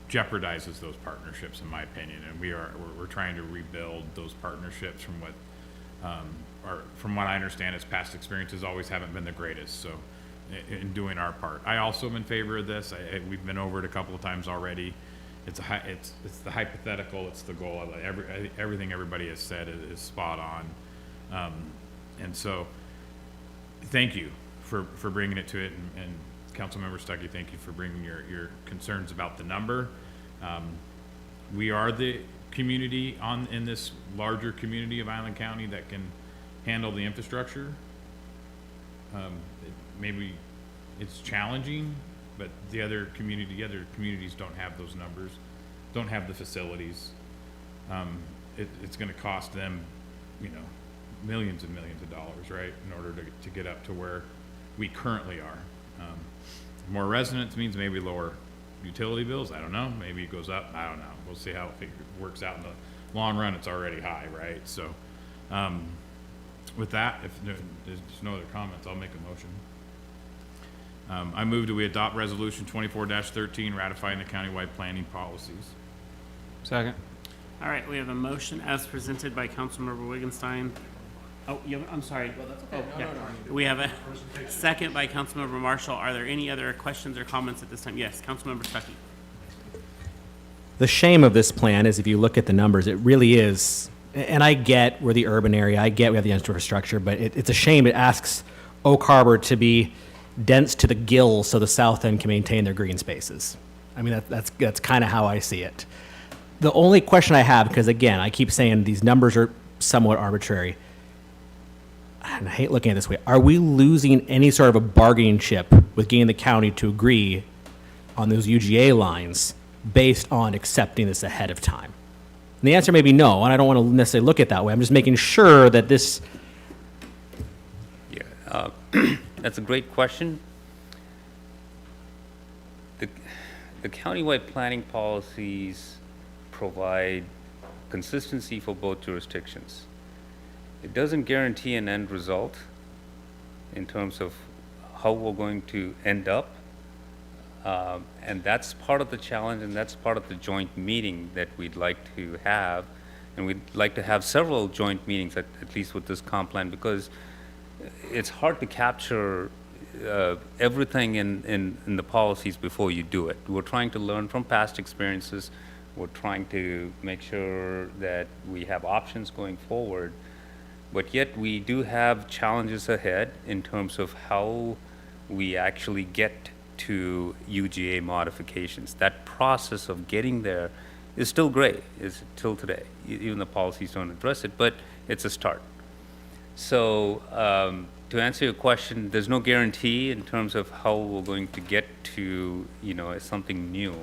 [SPEAKER 9] jeopardizes those partnerships, in my opinion. And we're trying to rebuild those partnerships from what I understand, its past experiences always haven't been the greatest. So, in doing our part, I also am in favor of this. We've been over it a couple of times already. It's the hypothetical. It's the goal. Everything everybody has said is spot on. And so, thank you for bringing it to it, and Councilmember Stuckey, thank you for bringing your concerns about the number. We are the community in this larger community of Island County that can handle the infrastructure. Maybe it's challenging, but the other communities don't have those numbers, don't have the facilities. It's gonna cost them, millions and millions of dollars, right, in order to get up to where we currently are. More residents means maybe lower utility bills, I don't know, maybe it goes up, I don't know. We'll see how it works out in the long run. It's already high, right? So, with that, if there's no other comments, I'll make a motion. I move that we adopt resolution 24-13 ratifying the countywide planning policies.
[SPEAKER 12] Second.
[SPEAKER 1] All right, we have a motion as presented by Councilmember Wittgenstein. Oh, I'm sorry. Well, that's okay. We have a second by Councilmember Marshall. Are there any other questions or comments at this time? Yes, Councilmember Stuckey.
[SPEAKER 10] The shame of this plan is if you look at the numbers, it really is, and I get we're the urban area, I get we have the infrastructure, but it's a shame it asks Oak Harbor to be dense to the gills so the south end can maintain their green spaces. I mean, that's kind of how I see it. The only question I have, because again, I keep saying these numbers are somewhat arbitrary, and I hate looking at it this way, are we losing any sort of a bargaining chip with getting the county to agree on those UGA lines based on accepting this ahead of time? And the answer may be no, and I don't want to necessarily look at it that way. I'm just making sure that this...
[SPEAKER 7] Yeah, that's a great question. The countywide planning policies provide consistency for both jurisdictions. It doesn't guarantee an end result in terms of how we're going to end up. And that's part of the challenge, and that's part of the joint meeting that we'd like to have. And we'd like to have several joint meetings, at least with this comp plan, because it's hard to capture everything in the policies before you do it. We're trying to learn from past experiences. We're trying to make sure that we have options going forward. But yet we do have challenges ahead in terms of how we actually get to UGA modifications. That process of getting there is still great, is till today. Even the policies don't address it, but it's a start. So to answer your question, there's no guarantee in terms of how we're going to get to, something new.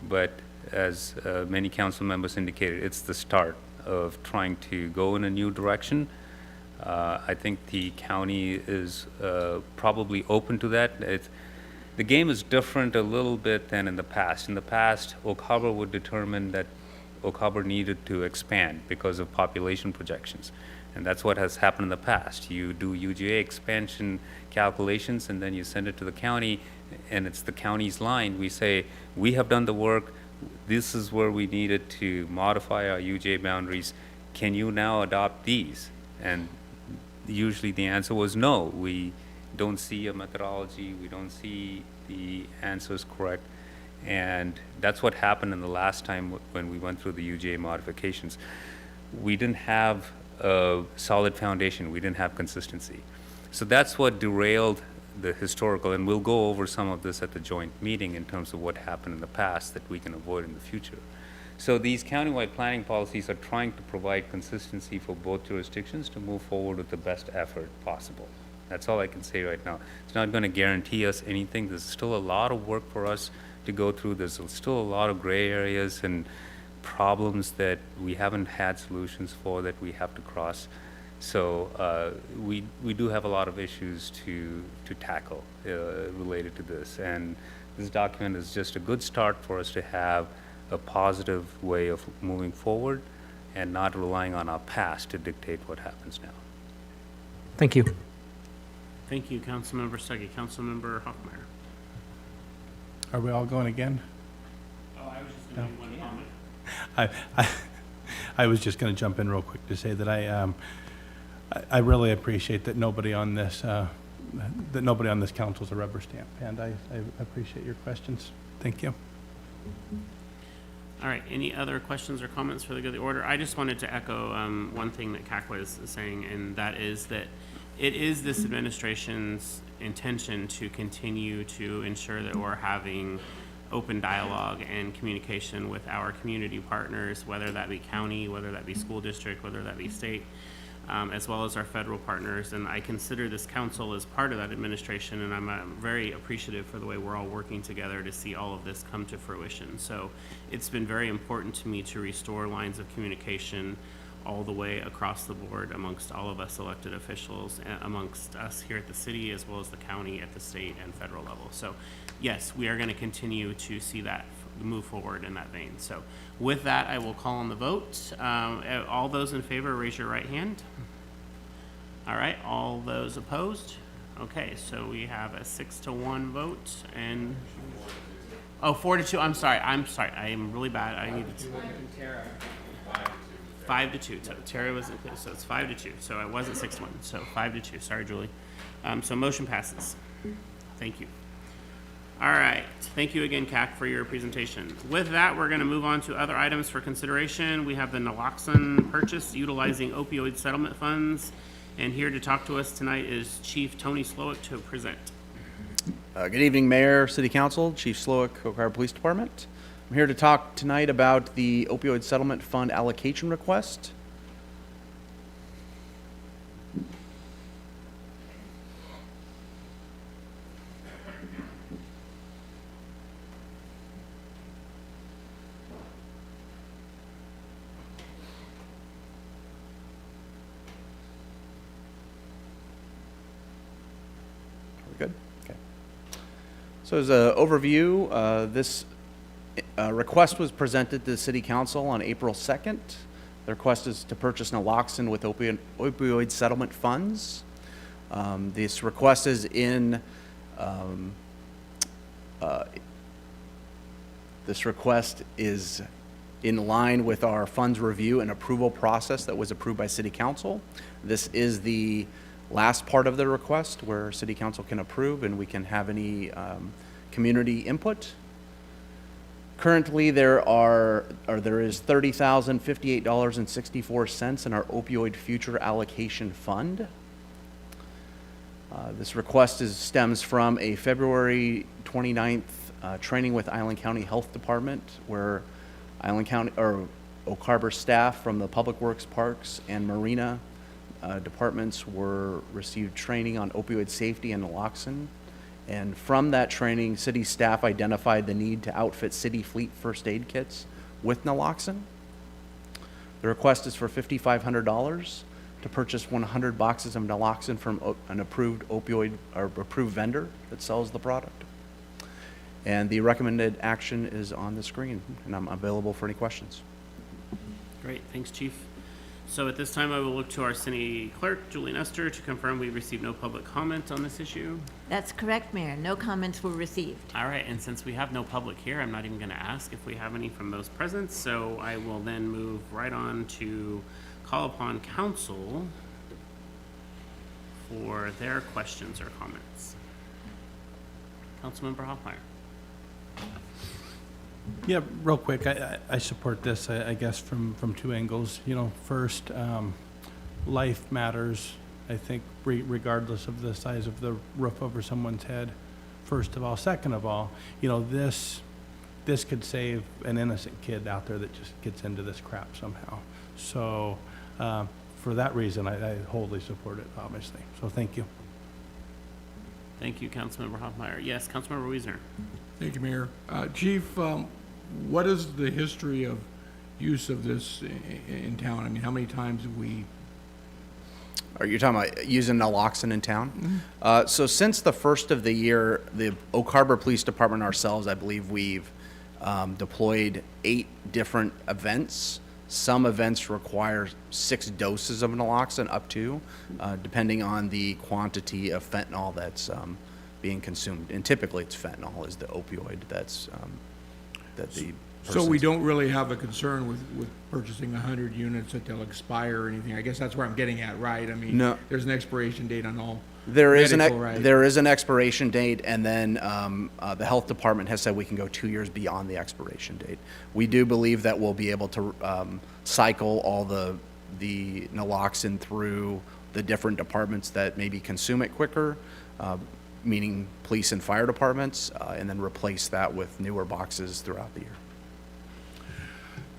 [SPEAKER 7] But as many council members indicated, it's the start of trying to go in a new direction. I think the county is probably open to that. The game is different a little bit than in the past. In the past, Oak Harbor would determine that Oak Harbor needed to expand because of population projections. And that's what has happened in the past. You do UGA expansion calculations, and then you send it to the county, and it's the county's line. We say, we have done the work. This is where we needed to modify our UGA boundaries. Can you now adopt these? And usually the answer was no. We don't see a methodology. We don't see the answers correct. And that's what happened in the last time when we went through the UGA modifications. We didn't have a solid foundation. We didn't have consistency. So that's what derailed the historical, and we'll go over some of this at the joint meeting in terms of what happened in the past that we can avoid in the future. So these countywide planning policies are trying to provide consistency for both jurisdictions to move forward with the best effort possible. That's all I can say right now. It's not going to guarantee us anything. There's still a lot of work for us to go through. There's still a lot of gray areas and problems that we haven't had solutions for that we have to cross. So we do have a lot of issues to tackle related to this. And this document is just a good start for us to have a positive way of moving forward and not relying on our past to dictate what happens now.
[SPEAKER 10] Thank you.
[SPEAKER 1] Thank you, Councilmember Stuckey. Councilmember Hoffmeyer.
[SPEAKER 3] Are we all going again?
[SPEAKER 1] Oh, I was just going to make one comment.
[SPEAKER 3] I was just going to jump in real quick to say that I really appreciate that nobody on this council is a rubber stamp, and I appreciate your questions. Thank you.
[SPEAKER 1] All right, any other questions or comments for the good of the order? I just wanted to echo one thing that CAC was saying, and that is that it is this administration's intention to continue to ensure that we're having open dialogue and communication with our community partners, whether that be county, whether that be school district, whether that be state. as well as our federal partners. And I consider this council as part of that administration, and I'm very appreciative for the way we're all working together to see all of this come to fruition. So it's been very important to me to restore lines of communication all the way across the board amongst all of us elected officials, amongst us here at the city, as well as the county at the state and federal level. So yes, we are going to continue to see that move forward in that vein. So with that, I will call on the vote. All those in favor, raise your right hand. All right, all those opposed? Okay, so we have a 6-1 vote and, oh, 4-2, I'm sorry, I am really bad, I needed to. 5-2, so Terry wasn't clear, so it's 5-2, so I wasn't 6-1, so 5-2, sorry, Julie. So motion passes. Thank you. All right, thank you again, CAC, for your presentation. With that, we're gonna move on to other items for consideration. We have the naloxone purchase utilizing opioid settlement funds. And here to talk to us tonight is Chief Tony Slowick to present.
[SPEAKER 13] Good evening, Mayor, City Council, Chief Slowick, Oak Harbor Police Department. I'm here to talk tonight about the opioid settlement fund allocation request. Good. Okay. So as an overview, this request was presented to the City Council on April 2nd. The request is to purchase naloxone with opioid settlement funds. This request is in line with our funds review and approval process that was approved by City Council. This is the last part of the request where City Council can approve and we can have any community input. Currently, there is $30,058.64 in our opioid future allocation fund. This request stems from a February 29th training with Island County Health Department, where Island County or Oak Harbor staff from the Public Works, Parks, and Marina departments received training on opioid safety and naloxone. And from that training, city staff identified the need to outfit city fleet first aid kits with naloxone. The request is for $5,500 to purchase 100 boxes of naloxone from an approved opioid or approved vendor that sells the product. And the recommended action is on the screen, and I'm available for any questions.
[SPEAKER 1] Great, thanks, Chief. So at this time, I will look to our city clerk, Julie Nestor, to confirm we received no public comment on this issue.
[SPEAKER 8] That's correct, Mayor. No comments were received.
[SPEAKER 1] All right, and since we have no public here, I'm not even going to ask if we have any from those present, so I will then move right on to call upon council for their questions or comments. Councilmember Hoffmeyer.
[SPEAKER 3] Yeah, real quick, I support this, I guess, from two angles. You know, first, life matters, I think, regardless of the size of the roof over someone's head, first of all. Second of all, you know, this could save an innocent kid out there that just gets into this crap somehow. So, for that reason, I wholly support it, obviously. So thank you.
[SPEAKER 1] Thank you, Councilmember Hoffmeyer. Yes, Councilmember Wiesner.
[SPEAKER 14] Thank you, Mayor. Chief, what is the history of use of this in town? I mean, how many times have we?
[SPEAKER 13] Are you talking about using naloxone in town?
[SPEAKER 14] Mm-hmm.
[SPEAKER 13] So since the first of the year, the Oak Harbor Police Department ourselves, I believe we've deployed 8 different events. Some events require 6 doses of naloxone up to, depending on the quantity of fentanyl that's being consumed. And typically it's fentanyl is the opioid that's, that the
[SPEAKER 14] So we don't really have a concern with purchasing 100 units that they'll expire or anything. I guess that's where I'm getting at, right? I mean,
[SPEAKER 13] No.
[SPEAKER 14] There's an expiration date on all
[SPEAKER 13] There is
[SPEAKER 14] medical, right?
[SPEAKER 13] there is an expiration date, and then the health department has said we can go 2 years beyond the expiration date. We do believe that we'll be able to cycle all the naloxone through the different departments that maybe consume it quicker, meaning police and fire departments, and then replace that with newer boxes throughout the year.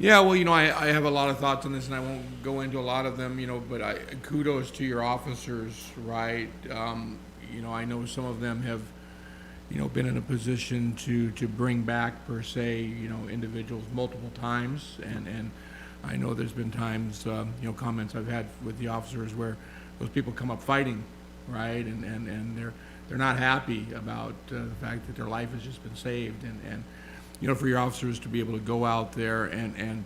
[SPEAKER 14] Yeah, well, I have a lot of thoughts on this, and I won't go into a lot of them, but kudos to your officers, right? I know some of them have, been in a position to bring back, per se, individuals multiple times, and I know there's been times, comments I've had with the officers where those people come up fighting, right? And they're not happy about the fact that their life has just been saved, and for your officers to be able to go out there and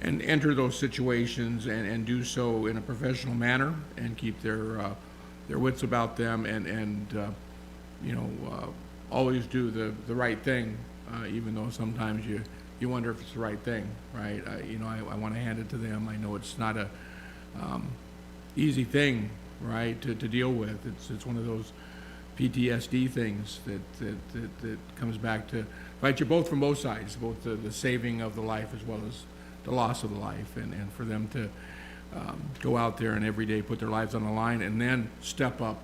[SPEAKER 14] enter those situations and do so in a professional manner and keep their wits about them and always do the right thing, even though sometimes you wonder if it's the right thing, right? I want to hand it to them. I know it's not a easy thing, right, to deal with. It's one of those PTSD things that comes back to fight you both from both sides, both the saving of the life as well as the loss of the life, and for them to go out there and every day put their lives on the line and then step up,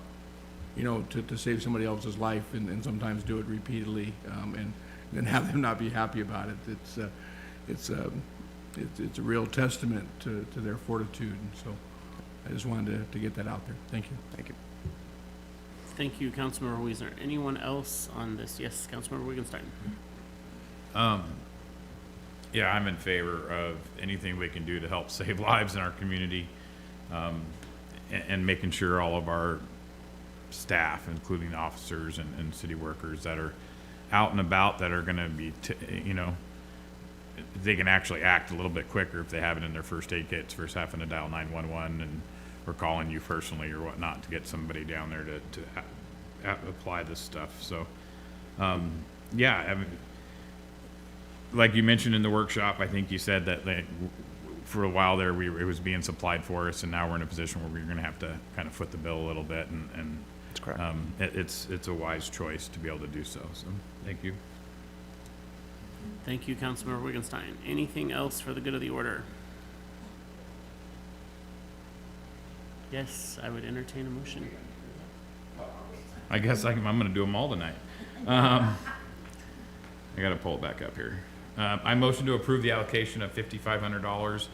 [SPEAKER 14] to save somebody else's life and sometimes do it repeatedly, and then have them not be happy about it. It's a real testament to their fortitude, and so I just wanted to get that out there. Thank you.
[SPEAKER 13] Thank you.
[SPEAKER 1] Thank you, Councilmember Weisner. Anyone else on this? Yes, Councilmember Wittgenstein.
[SPEAKER 9] Yeah, I'm in favor of anything we can do to help save lives in our community, and making sure all of our staff, including officers and city workers that are out and about, that are going to be, they can actually act a little bit quicker if they have it in their first aid kits versus having to dial 911 and or calling you personally or whatnot to get somebody down there to apply this stuff. So, yeah, I mean, like you mentioned in the workshop, I think you said that for a while there it was being supplied for us, and now we're in a position where we're going to have to kind of foot the bill a little bit, and
[SPEAKER 13] That's correct.
[SPEAKER 9] It's a wise choice to be able to do so. So, thank you.
[SPEAKER 1] Thank you, Councilmember Wittgenstein. Anything else for the good of the order? Yes, I would entertain a motion.
[SPEAKER 9] I guess I'm going to do them all tonight. I got to pull it back up here. I motion to approve the allocation of $5,500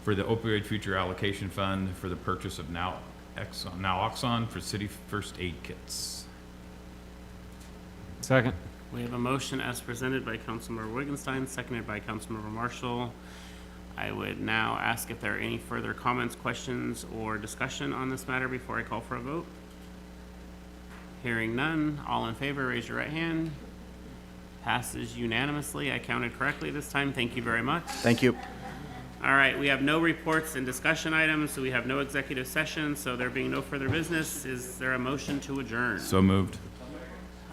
[SPEAKER 9] for the Opioid Future Allocation Fund for the purchase of naloxone for city first aid kits.
[SPEAKER 12] Second.
[SPEAKER 1] We have a motion as presented by Councilmember Wittgenstein, seconded by Councilmember Marshall. I would now ask if there are any further comments, questions, or discussion on this matter before I call for a vote. Hearing none, all in favor, raise your right hand. Passes unanimously. I counted correctly this time. Thank you very much.
[SPEAKER 13] Thank you.
[SPEAKER 1] All right, we have no reports and discussion items, so we have no executive session, so there being no further business, is there a motion to adjourn?
[SPEAKER 9] So moved.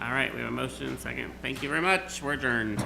[SPEAKER 1] All right, we have a motion and second. Thank you very much. We're adjourned.